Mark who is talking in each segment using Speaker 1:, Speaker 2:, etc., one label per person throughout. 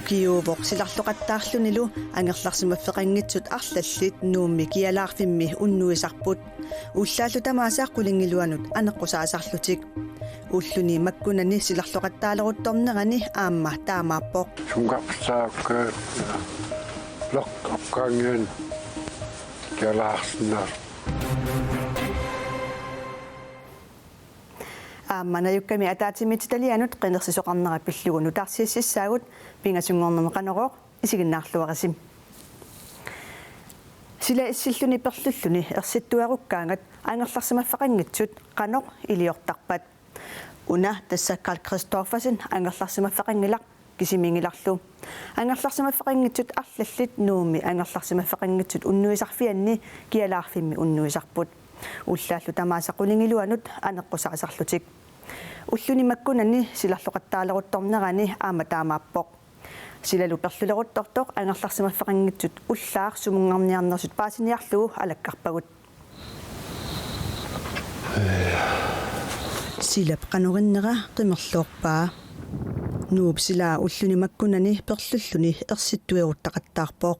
Speaker 1: ukiuvoq silarloqattaarlunilu angerlarsimaffeqanngitsut arlallit nuummi kialaarfimmi unnuisarput ullaallu tamaasaaq qulingiluanut aneqqusaasarlutik ulluni makkunani silarloqattaaleruttornerani aamma taamaappoq
Speaker 2: sungarsaakka loqqapkaangian kialaarsinnar
Speaker 1: manayukkami ataatimmititalianut qinersisoqarnera pillugunut tarsiississaagut pingasungornerme qaneroq isiginnaarluarasim sila issilluni perlulluni ersittuarukkaangat angerlarsimaffaqanngitsut qanoq iliortarpat una tassa Carl Christoffersen angerlarsimaffaqangilaq kisimingilarlu angerlarsimaffaqanngitsut arlallit nuumi angerlarsimaffaqanngitsut unnuisarfianni kialaarfimmi unnuisarput ullaallu tamaasaqqulingiluanut aneqqusaasarlutik ulluni makkunani silarloqattaaleruttornerani aama taamaappoq silalu perluleruttortoq angerlarsimaffaqanngitsut ullaar sumungarniarnersut paasiniarlugu alakkarpagut silap qanorinnera qimerluorpaa nuup silaa ulluni makkunani perlulluni ersittueruttaqattaarpoq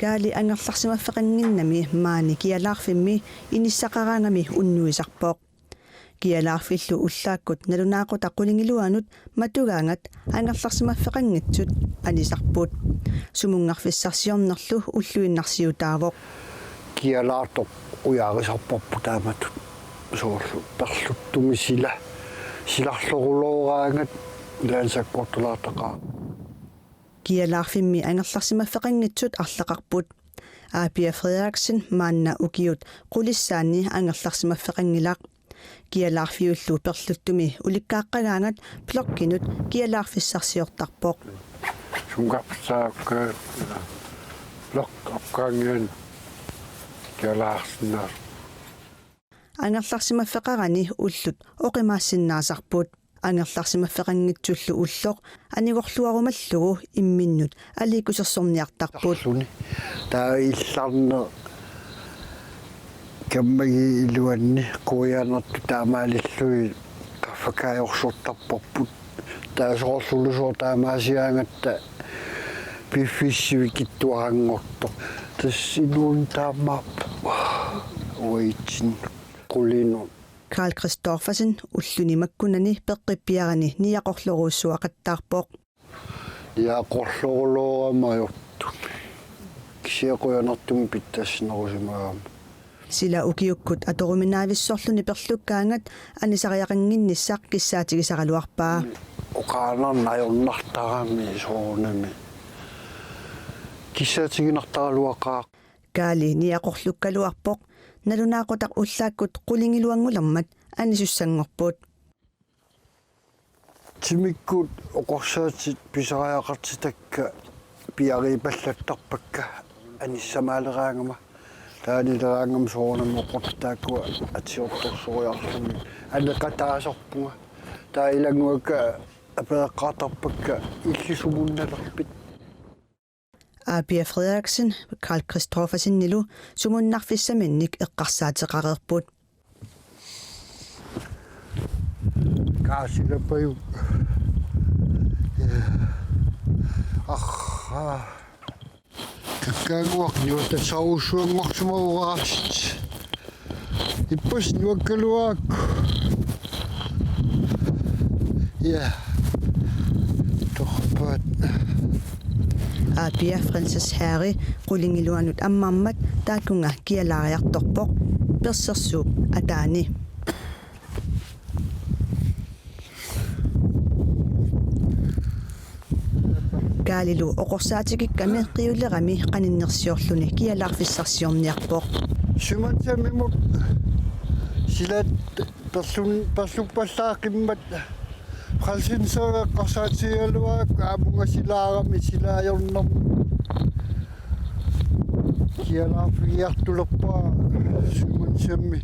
Speaker 1: kaali angerlarsimaffaqanginnami maani kialaarfimmi inissaqaraangami unnuisarpoq kialaarfillu ullaakkut nalunaaqutaqqulingiluanut matugaangat angerlarsimaffaqanngitsut anisarput sumungarfissarsiornerlu ulluinnarsiutaavoq
Speaker 2: kialaartoq ujaarisarporpu taamatut soorlu perluttumi silarlorulooraangat ilaansakkortulaartaqaa
Speaker 1: kialaarfimmi angerlarsimaffaqanngitsut arlaqarput Apia Frederiksen maanna ukiut qulissaanni angerlarsimaffaqangilaq kialaarfiullu perluttumi ulikkaaqqagaangat plokkinut kialaarfissarsiortarpoq
Speaker 2: sungarsaakka loqqapkaangian kialaarsinnar
Speaker 1: angerlarsimaffeqarani ullut oqimaassinnaasarput angerlarsimaffeqanngitsullu ulloq anigorluarumallugu imminnut aliikusersorniartarput
Speaker 2: taa illarne kammagi iluanni qoyanertu taamaalillui qaffakaajorsortarporput taasoorlulusuor taamaasiaangatta piffissivikittuarangorto tassinuun taammaappu uitsin qulinu
Speaker 1: Carl Christoffersen ulluni makkunani peqqippiarani niaqorloruussuaqattaarpoq
Speaker 2: niaqorlorulooramajortu kisiaqoyanertum pittasnerusimaam
Speaker 1: sila ukiukkut atoruminaavissorluni perlukkaangat anisariaqanginnissaq kissaatigisaraluarpaa
Speaker 2: oqaanarnajornartarami soornami kissaatiginartaraluaqaaq
Speaker 1: kaali niaqorlukkaluarpoq nalunaaqutaq ullaakkut qulingiluangulermat anisussangorput
Speaker 2: timikkut oqorsaatit pisariaqartitakka piaripallattarpakka anissamaaleраангама таанилераангам соорнам оqortaakku атсиорторсориарлуми анеқатаасорпунга таилангуакка апеэққартарпакка иллисумунналерпит
Speaker 1: Apia Frederiksen Carl Christoffersen nilu sumunnarfissaminnik eqqarsaateqarerput
Speaker 2: kaasilapayu kakkaanguarniuta sauussuangorsumauraasit ippas nuakkaluaakku torpaat
Speaker 1: Apia Francis Harry qulingiluanut ammarmat taakkunga kialaariartorpoq persersuup ataani kaalilu oqorsaatikkikkami qiullerami qaninnersiorluni kialaarfissarsiorniarpoq
Speaker 2: sumatsamimuk silat perluppallaaqimmat qalsinseeqqarsaatigaluaak aamunga silaarami silaajornerm kialaarfigiartulerpaa sumansammi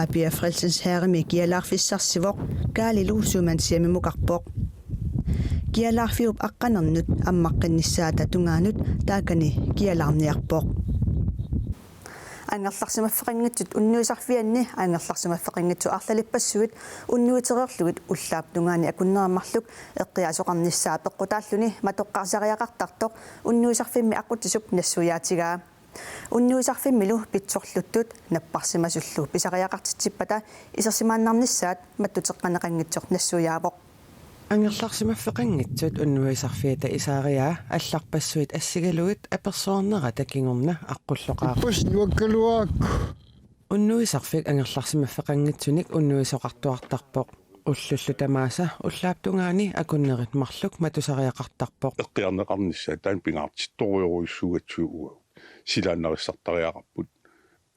Speaker 1: Apia Francis Harry kialaarfissarsivoq kaalilu sumansiamimukarpoq kialaarfiup aqqanernnut ammaqqinnissaata tungaanut taakani kialaarniarpoq ангерларсимаффеқингитсут уннуисарфианни ангерларсимаффеқингитсу арлалиппассуит уннуитерерлугит уллааптунгаани акуннераммарлук эққиасоқарниссаа пеққутааллуни матоққарсариақартартоқ уннуисарфимми аққутисуп нассуяатигаа уннуисарфиммилу питсорлуттут наппарсимасуллу писариақартитсиппата исерсимааннарниссаат маттутеққанеқангитсоқ нассуяавоқ
Speaker 3: ангерларсимаффеқангитсут уннуисарфиата исаариаа алларпассуит ассигалуит аперсоорнера такингорна аққуллоқаа
Speaker 2: пус нуаккалуаакку
Speaker 3: уннуисарфик ангерларсимаффеқангитсуник уннуисоқартуартарпоқ уллуллу тамааса уллааптунгаани акуннерит марлук матусариақартарпоқ
Speaker 4: эққиарнеқарниссаа таан пингаартитторуйоруиссугатсуугу силааннерissartariaqarput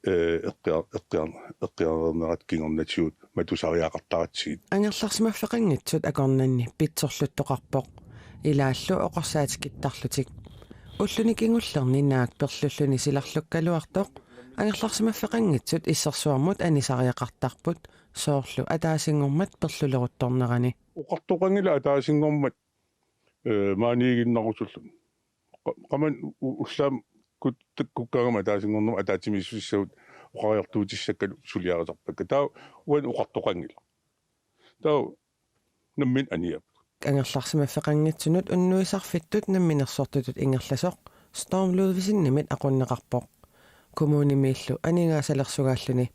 Speaker 4: эққиарнерат кингорнатиут матусариақартаратсигит
Speaker 3: ангерларсимаффеқангитсут акорнанни питсорлуттоқарпоқ илааллу оқорсаатикиттарлутик уллуни кингуллерни наак перлуллуни силарлуккалуартоқ ангерларсимаффеқангитсут иссерсуармут анисариақартарпут соорлу атаасингормат перлулерутторнерани
Speaker 4: уқартоқангила атаасингормат маанигиннарусуллу qamан уллаам куккаагама атаасингорнум атаатимиссуссагут оқариартуутиссаккалу сулиарисарпакка таа уан уқартоқангила таа наммин аниап
Speaker 3: ангерларсимаффеқангитсунут уннуисарфиттут намминерсортутут ингерласоқ стормлуувисиннимит ақуннеқарпоқ коммунимииллу анигаасалерсугааллуни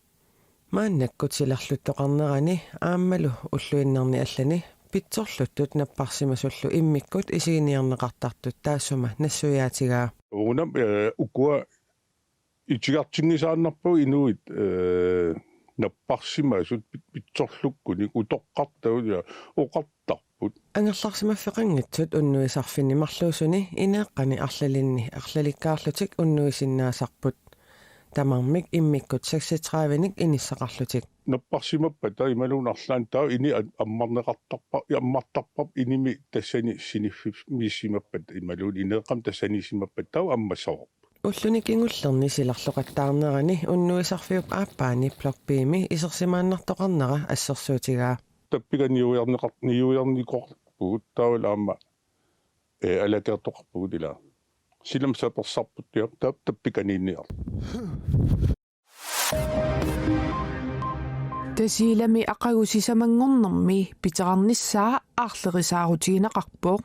Speaker 3: мааннаккут силарлуттоқарнерани ааммалу уллуиннерни аллани питсорлуттут наппарсимасуллу иммиккут исигиниарнеқартартут таассума нассуяатигаа
Speaker 4: унам укуа итигартингисааннарпу инуит наппарсимасут питсорлуккуни утоққартагуя оқартарпут
Speaker 3: ангерларсимаффеқангитсут уннуисарфинни марлуусуни инеэққани арлалинни арлаликкаарлутик уннуисиннаасарпут тамармик иммиккут 36-ник иниссақарлутик
Speaker 4: наппарсимаппа таа ималуунарлаан таа ини аммарнеқартарпа аммартарпап иними тассани синиффи миссимаппат ималуун инеэққам тассанисимаппат таа аммассавар
Speaker 3: уллуни кингуллерни силарлоқаттаарнерани уннуисарфиуп ааппаани блокпиими исерсимааннартоқарнера ассерсуутигаа
Speaker 4: таппиганиуярниқорпугут таавалаама алакертоқарпугут ила силам саперсарпут тиа таппиканиинниар
Speaker 5: тасилами ақагусисамангорнэрми питеқарниссаа аарлерисаарутигинеқарпоқ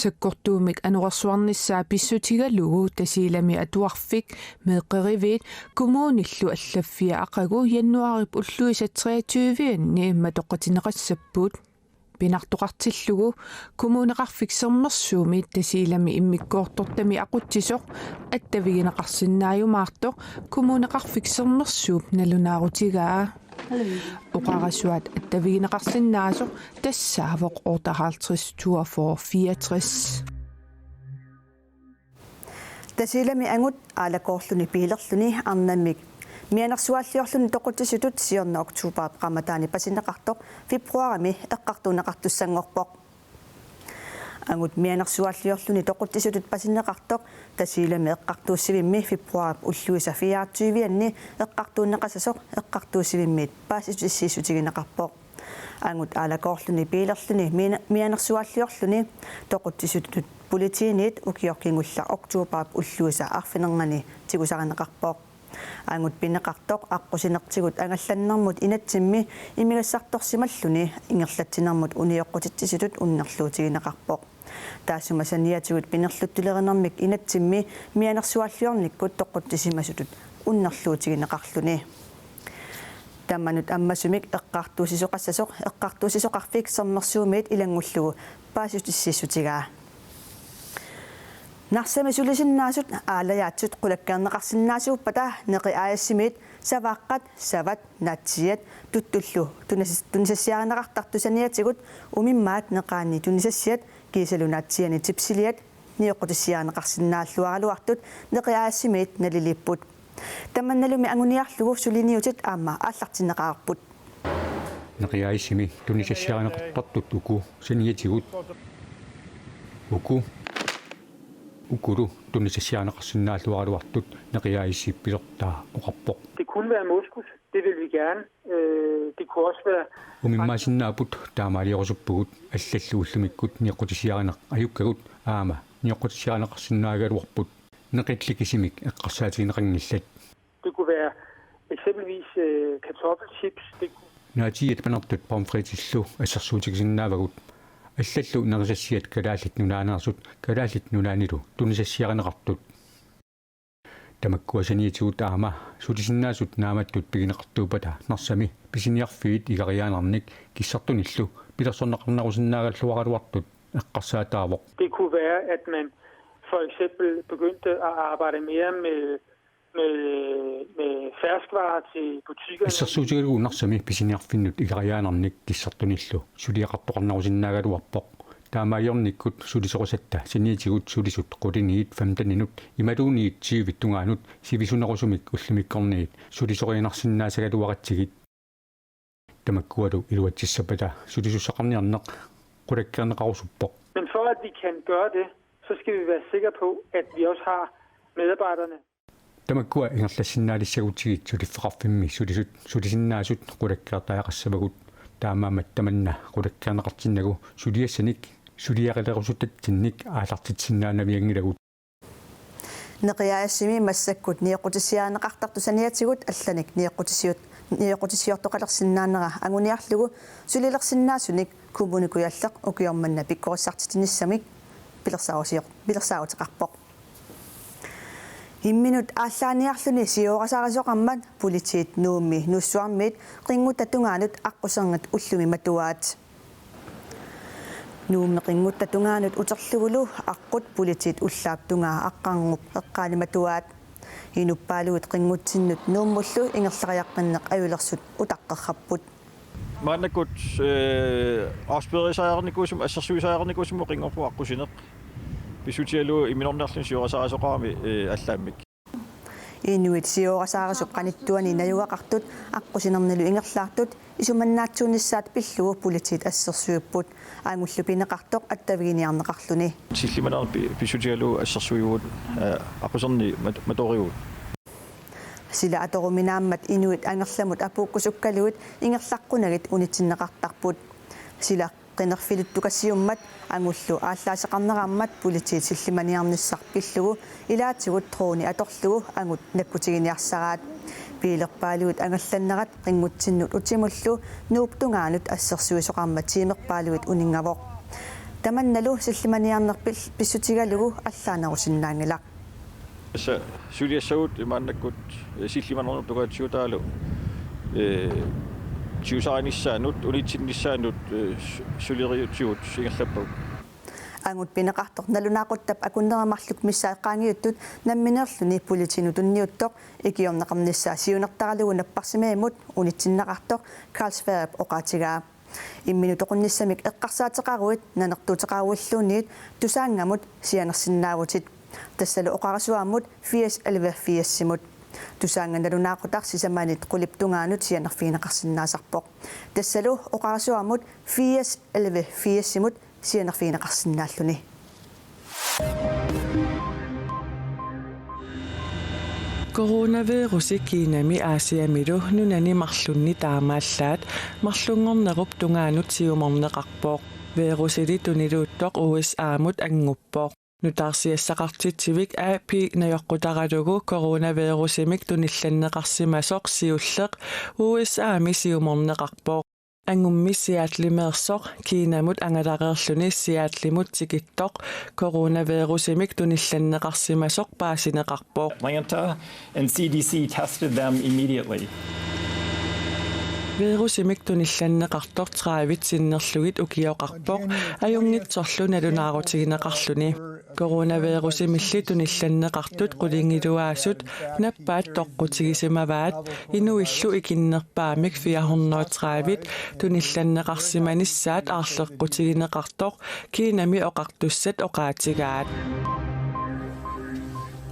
Speaker 5: саккортуумик ануарсуарниссаа писсутигалугу тасилами атуарфик меэққеривит коммууниллу аллаффиа ақагу яннуарип уллуиса 23-ни матоққатинеқассаппут пинартоқартиллугу коммуунеқарфиксермерсуумит тасилами иммиккоортортами ақутсисоқ аттавигинеқарсинааюмаартоқ коммуунеқарфиксермерсууп налунаарутигаа оқарасуат аттавигинеқарсинаасоқ тассаавоқ ортахаалтрис 2464
Speaker 1: тасилами ангут аалакоорлуни пилерлуни арнаммик мианерсуаллиорлуни тоқутисутут сиорна октубер qamataani пасинеқартоқ фебруарами эққартуунеқартуссангорпоқ ангут мианерсуаллиорлуни тоқутисутут пасинеқартоқ тасилами эққартууссивимми фебруар уллуиса 24-ни эққартуунеқасасоқ эққартууссивиммит пааситиссиисутигинеқарпоқ ангут аалакоорлуни пилерлуни мианерсуаллиорлуни тоқутисутут политиинит укиоркингулла октубер уллуиса арфинермани тигусаринеқарпоқ ангут пинеқартоқ аққусинертигут ангалланнэрмут инатсимми имигассарторсималлуни ингерлатсинэрмут униоққутитсисутут уннерлуутигинеқарпоқ таассума саниатигут пинерлуттулеринэрмик инатсимми мианерсуаллиорниккут тоққуттисимасутут уннерлуутигинеқарлуни тамманут аммасумик эққартуусисоқассасоқ эққартуусисоқарфик сермерсуумиит илангуллугу паасутиссиссутигаа нарсамисулисиннаасут аалаяатсут qulakkaarneqarsinnaasuuppata neqiaayassimiit savaqqat savat natsiat tuttullu tunisassiaaneqartartusaniatigut umimmaat neqaanni tunisassiat kiisalunatsiani tipsiliat niuqqutissiaaneqarsinnaalluaraluartut neqiaayassimiit nalilipput tamannalumi anguniarlugu suliniutit aamma aallartineqaarput
Speaker 6: neqiaayassimi tunisassiaaneqartartut uku saniatigut uku ukuru tunnisasiaanaqarsinnaalluaraluartut neqiaayissiippilertaa oqarpoq.
Speaker 7: Det kunne være moskus. Det vil vi gerne. Det kunne også være
Speaker 6: umimmaasinnaapput taamaaliorusuppugut аллаллууллумиккут ниэққутисиаринеқ аюккагут аама ниэққутисиаринеқарсинаagaluarput неқитликисимик эққарсаатигинеқангиллат.
Speaker 7: Det kunne være eksempelvis kartoffelchips. Det kunne
Speaker 6: наатиит панартут помфритиллу ассерсуутиксиннаавагут аллаллу нерисассиат калааллит нулаанерсут калааллит нулаанилу тунисассиаринеқартут тамаккуасаниитигут аама сулисиннаасут нааматтут пигинеқартуупата нарсами писиниарфигит игариаанерник киссартуниллу пилерсорнеқарнарусиннаагаллуаралуартут эққарсаатаавоқ.
Speaker 7: Det kunne være, at man for eksempel begyndte at arbejde mere med ferskvarer til butikkerne.
Speaker 6: ассерсуутигалугу нарсами писиниарфиннут игариаанерник киссартуниллу сулиақартоқарнарусиннаагалуарпоқ таамаайорниккут сулисорусатта синиитигут сулисут quliniit 15 минут ималууниит сиивиттунгаанут сивисунерусумик уллумиккорниит сулисориинарсиннаасагалуаратсигит тамаккуалу илуатсиссапата сулисуссақарниарнеқ qulakkerneqarusuppoq.
Speaker 7: Men for at vi kan gøre det, så skal vi være sikre på, at vi også har medarbejderne.
Speaker 6: тамаккуа ингерлассиннаалиссагутигит сулиффеқарфимми сулисут сулисиннаасут qulakkertaaqassavagut таамаамат таманна qulakkerneqartinnagу сулиассаник сулиақилерусутатсинник аалартитсиннаанавиангилагут
Speaker 1: неқиаассими массаккут ниэқутиссиаанеқартарту саниатигут алланик ниэқутиссиортоқалерсиннаанера агуниарлугу сулилерсиннаасуник кумуникуяллеқ укиорманна пиккорissartitinissamик пилерсаутеқарпоқ имминут ааллааниарлуни сиоорасаарисоқармат политиит нуумми нуссуармиит қингуттатунгаанут аққусергат уллуми матуаат нуумми қингуттатунгаанут утерлугулу аққут политиит уллааптунгаа аққарнуп эққаалиматуаат инуппаалуит қингутсиннут нууммуллу ингерлариаққиннеқ аюлерсут утаққерраппут
Speaker 8: маанаккут арспеерисаярникуусум ассерсуисаярникуусум қингорпу аққусинеқ писутиалу иминорнерлун сиорасаасоқарами аллааммик
Speaker 1: инуит сиорасаарисоқ қаниттуани наюақартут аққусинернилу ингерлаартут исуманнаатсуунissaат пиллугу политиит ассерсуиппут аангуллу пинеқартоқ аттавигиниарнеқарлуни
Speaker 8: силлиманаар писутиалу ассерсуиуут ақусерни маториуут
Speaker 1: сила аторуминааммат инуит ангерламут апууккусуккалуит ингерлаққунагит унитсиннеқартарпут сила qinерфилуттукассиуммат ангуллу ааллаасеқарнерааммат политиит силлиманиарниссар пиллугу илаатигут трууни аторлугу ангут наккутигиниарсараат пилерпаалуит ангалланнерат qinngutsinнут утимуллу нууптунгаанут ассерсуисоқарма тиимерпаалуит унингавоқ таманналу силлиманиарнерпил писсутигалугу аллаанерусиннаангилақ
Speaker 8: аса сулиассагут имааннаккут силлиманернертугаатсиутаалу чиусааниссаанут улитсинниссаанут сулериутсиут сингерлаппау
Speaker 1: ангут пинеқартоқ налунаақуттап акуннерамарлук миссааққаангиуттут намминерлуни политину тунниуттоқ икиорнеқарниссаа сиунертаралугу наппарсимаимут унитсиннеқартоқ Carlsberg оқаатигаа имминутоқунниссамик эққарсаатеқаруит нанертутеқаруиллуниит тусаангамут сианерсиннаавутит тассалу оқарасуааммут 80-11-80-симут тусаанганалунаақутар сисамаанит quliptungaanut сианерфинеқарсинаасарпоқ тассалу оқарасуааммут 80-11-80-симут сианерфинеқарсинааллуни
Speaker 3: коронавируси кинами аасиамилу нунани марлунни таамааллаат марлунгорнеруп тунгаанут сиуморнеқарпоқ вирусили тунилууттоқ USA-мут ангуппоқ нутаарсиассақартитсивик аапи наёққутаралугу коронавирусимик тунилланнеқарсимасоқ сиуллеқ USA-ми сиуморнеқарпоқ ангумми сиаатлимеерсоқ кинамут ангалареерлуни сиаатлимут тикиттоқ коронавирусимик тунилланнеқарсимасоқ паасинеқарпоқ
Speaker 9: Atlanta and CDC tested them immediately.
Speaker 3: вирусимик тунилланнеқартоқ траавит синнерлугит укиоқарпоқ аюнгитсорлу налунаарутигинеқарлуни коронавирусимилли тунилланнеқартут qulingilуаасут наппаат тоққутигисимаваат инуиллу икиннерпаамик 430 тунилланнеқарсиманиссаат аарлеққутигинеқартоқ кинами оқартуссат оқаатигаат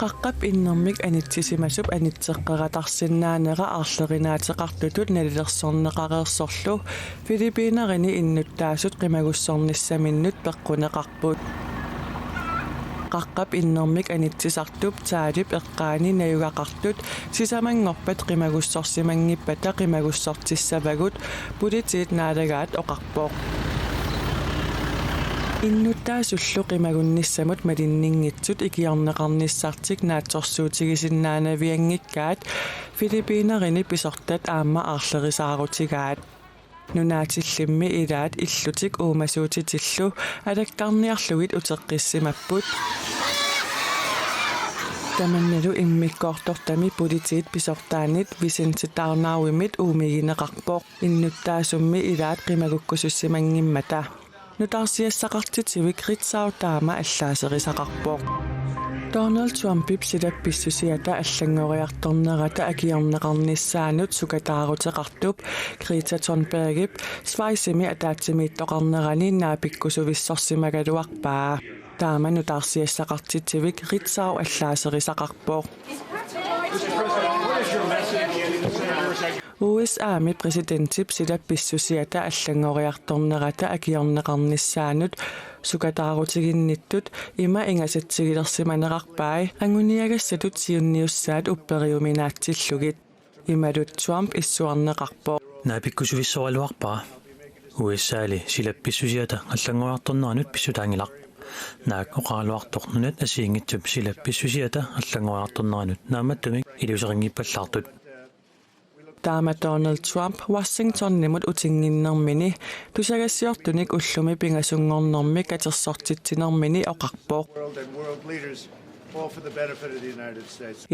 Speaker 3: qaqqap innermik anitsisimassup anitseqqeratарсиннаанера аарлерinaatеқартутут налилерсорнеқареерсорлу филиппинеrini иннуттаасут qimagussornissamиnnut пеққунеқарпут qaqqap innermik anitsisartup taalip eqqaani nayugaqartut sisamangorpat qimagussorsimangipпата qimagussortissavagut politiit naalagaat oqarpoq Innutaasullu qimagunnissamut malinninngitsut ikiarneqarnissartik naatsorsuutigisinnaanaviangikkaat Filipiinerini pisortat aamma aarlerisaaruutigaat nunaatillimmi ilaat illutik uumasuutitillu alakkarniarlugit uteqqissimapput tamannalu immikkoortortami politiit pisortaanit Vicente Tarnauimit uumigineqarpoq innuttaasummi ilaat qimagukkusussimanggimmata nutarsiassaqartitivik ritsautaama allaaserisaqarpoq Donald Trumpip silappissusiata allangoriartornerata akiorneqarnissaanut sukataaruteqartup Greta Thunbergip Schweizimi ataatsimiittoqarnerani naapikkusuvissarsimagaluarpaa taama nutarsiassaqartitivik ritsau allaaserisaqarpoq USA-mi presidentip silappissusiata allangoriartornerata akiorneqarnissaanut sukataarutiginnittut ima ingasatsigilерсиманеқарпаи ангуниагассатут сиунниуссаат уппериуминааtsillugit ималут Trump иссуарнеқарпоо
Speaker 10: наапиккусувиссоралуарпара USA-ли силапписсусиата аллангориарторнеранут писсутаангилақ наак оқаралуарторнунат асиингитсуп силапписсусиата аллангориарторнеранут нааматтумик илусерингиппаллаартут Taama Donald Trump Washington-nimut utinginnermini tusagassiortunik ullumi pingasungornermi katersortitsinermini oqarpoq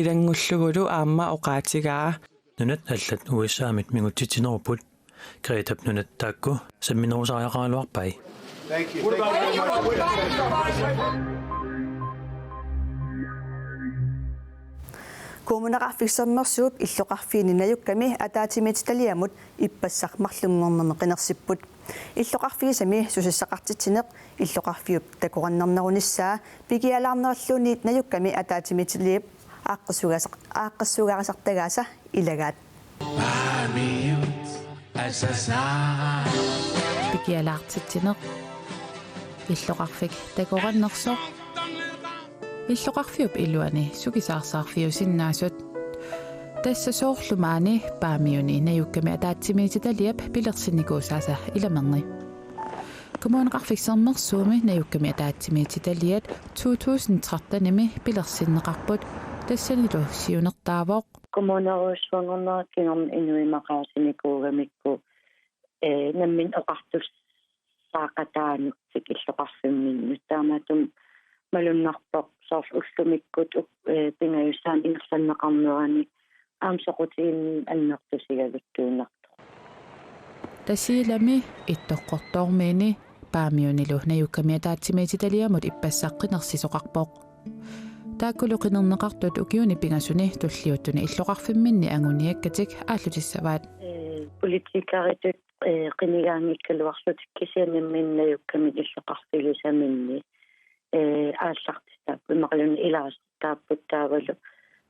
Speaker 10: Ilangullugulu aamma oqaatigaa nunat allat USA-mit mingutitineruput Greta nunat taakku samminerusariaqaraluarpai
Speaker 2: Thank you.
Speaker 1: Kommunaqarfiksermersuup illoqarfiininayukkami ataatimititaliamut ippassaqmarlunngornerme qinersipput illoqarfiisami susissaqartitsineq illoqarfiup takorannernerunissaa pigialarneralluuniit nayukkami ataatimitialiap aaqqassugaarasartagaasa ilagaat
Speaker 5: pigialartitsineq illoqarfik takorannerso Illoqarfiup illuani sukisaarsaarfiusinnaasut tassa soorlumaani paamiuni najukkami ataatsimiititaliap pilersinnikuusaasa ilamerni Kommuneqarfiksermersuumi najukkami ataatsimiititaliat 2013-nimi pilersinneqarput tassanilu siunertaavoq
Speaker 11: Kommuneruussuangornerkinerm inuimaqaasinikuugamikku nammin oqartus saaqataanuktik illoqarfimminnut taamaatum malunnerpoq soorl ullumikkut pingajussaan inersanneqarnerani aamsoqutiin annertusigaluttuunnertoq
Speaker 5: Tasilami ittoqqortoormiini paamiunilu najukkami ataatsimiititaliamut ippassaqqinersisoqarpoq Taakkuluqinerneqartut ukiuni pingasuni tulliuttuni illoqarfimminni anguniakkatik aallutissavaat
Speaker 11: Politikaritut qinigaangikkaluarlutik kisianimmin najukkami illoqarfilusaminni ааллартаа мақалун илаастааппуттаавалу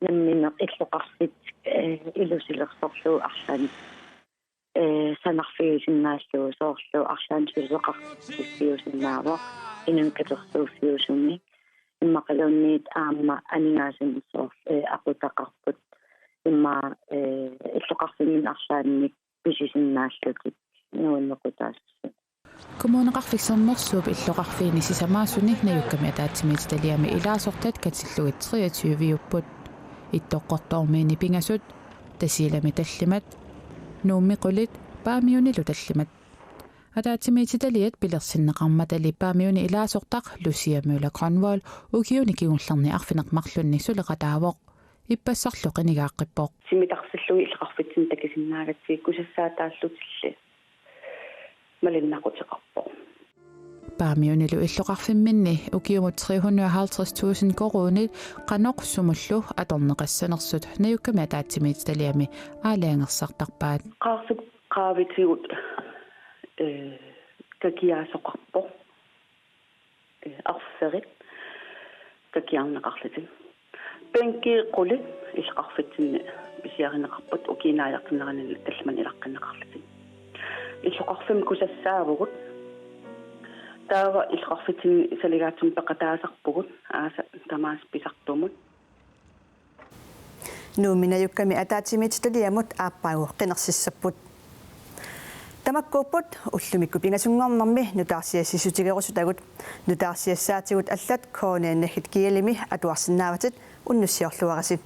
Speaker 11: намминеқ иллоқарфит илусилерсорлуу арлаани санарфиусиннааллуу соорлуу арлаани сулеқартиусиннаава инанкатерсууффиусуми иммақалунниит аама анигаасиннсоор ақутақарпут имма иллоқарфимин арлаанник писисиннааллутик нууннеқутаассу
Speaker 5: Kommuneqarfiksermersuup illoqarfiini sisamaasuni najukkami ataatsimiititaliami ilaasortat katillugit 23-viupput ittoqqortoormiini pingasut tasilami tallimat nuummiqulit paamiunilu tallimat ataatsimiititaliat pilersinneqarmatali paamiuni ilaasortaq Lucia Müller-Gronwall ukiuni kigullerni arfineqmarlunni suleqataavoq ippassarlu qinigaaqqipoq
Speaker 11: simitarsallui illeqarfitsin takisinnaagatsii kusassaataallutilli малиннақутеқарпо
Speaker 5: Paamiunilu illoqarfimminni ukiumut 350,000 koruunit qanoq sumullu atorneqassanersut najukkami ataatsimiititaliami aalaangersartarpaat
Speaker 11: qaarsuq qaavitigut kakiaasoqarpo arferit kakiarneqarlatin penki qulit illeqarfitsinni pisiarineqarput ukiinaajartinneranil talman ilaqqanneqarlatin иллоқарфим кусассаавгут таава иллоқарфитин салигаатсум пеқатаасарпугут ааса тамаас писартумут
Speaker 1: нууминаюкками атаатимититалиамут ааппаагу қинерсиссаппут тамаккууппут уллумикку пингасунгорнэрми нутаарсиассисутигерусутагут нутаарсиассаатигут аллат коонеаннаггит киалими атуарсинааватит уннуссиорлуараси